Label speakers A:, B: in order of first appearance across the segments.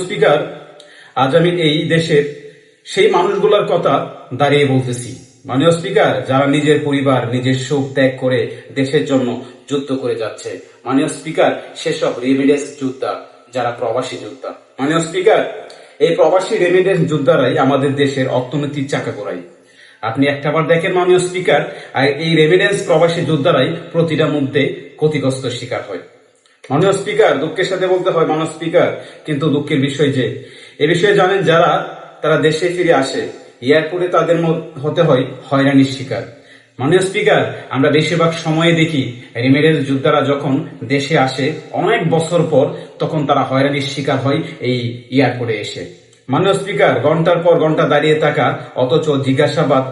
A: Speaker, আজ আমি এই দেশের সেই মানুষগুলোর কথা দাঁড়িয়ে বলতেছি। মাননীয় স্পিকার, যারা নিজের পরিবার নিজের সুখ ত্যাগ করে দেশের জন্য যুদ্ধ করে যাচ্ছে। মাননীয় স্পিকার, সেসব রেমিডেন্স যোদ্ধা, যারা প্রবাসী যোদ্ধা। মাননীয় স্পিকার, এই প্রবাসী রেমিডেন্স যোদ্ধারাই আমাদের দেশের অর্থনীতির চাকা ঘোরায়। আপনি একটাবার দেখেন মাননীয় স্পিকার, আর এই রেমিডেন্স প্রবাসী যোদ্ধারাই প্রতিটা মুহূর্তে ক্ষতিগ্রস্ত শিকার হয়। মাননীয় স্পিকার, দুঃখের সাথে বলতে হয় মাননীয় স্পিকার, কিন্তু দুঃখের বিষয় যে এ বিষয়ে জানেন যারা তারা দেশে ফিরে আসে, এয়ারপোর্টে তাদের হতে হয় হয়রানির শিকার। মাননীয় স্পিকার, আমরা বেশিরভাগ সময়ে দেখি রেমিডেন্স যোদ্ধারা যখন দেশে আসে অনেক বছর পর, তখন তারা হয়রানির শিকার হয় এই এয়ারপোর্টে এসে। মাননীয় স্পিকার, ঘন্টার পর ঘন্টা দাঁড়িয়ে থাকা, অথচ জিজ্ঞাসাবাদ,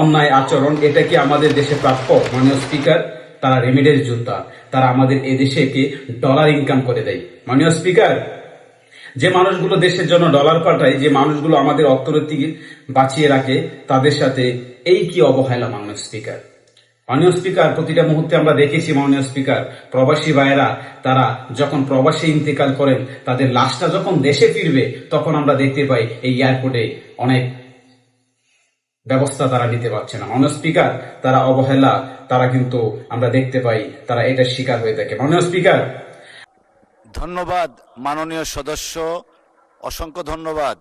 A: অন্যায় আচরণ, এটা কি আমাদের দেশে প্রাপ্য? মাননীয় স্পিকার, তারা রেমিডেন্স যোদ্ধা, তারা আমাদের এদেশে ডলার ইনকাম করে দেয়। মাননীয় স্পিকার, যে মানুষগুলো দেশের জন্য ডলার পাঠায়, যে মানুষগুলো আমাদের অর্থনীতি বাঁচিয়ে রাখে, তাদের সাথে এই কি অবহেলা মাননীয় স্পিকার। মাননীয় স্পিকার, প্রতিটা মুহূর্তে আমরা দেখেছি মাননীয় স্পিকার, প্রবাসী ভাইয়েরা তারা যখন প্রবাসে ইন্তেকাল করেন, তাদের লাশটা যখন দেশে ফিরবে, তখন আমরা দেখতে পাই এই এয়ারপোর্টে অনেক ব্যবস্থা তারা নিতে পারছে না। মাননীয় স্পিকার, তারা অবহেলা, তারা কিন্তু আমরা দেখতে পাই তারা এটার শিকার হয়ে থাকে। মাননীয় স্পিকার,
B: ধন্যবাদ মাননীয় সদস্য, অসংখ্য ধন্যবাদ।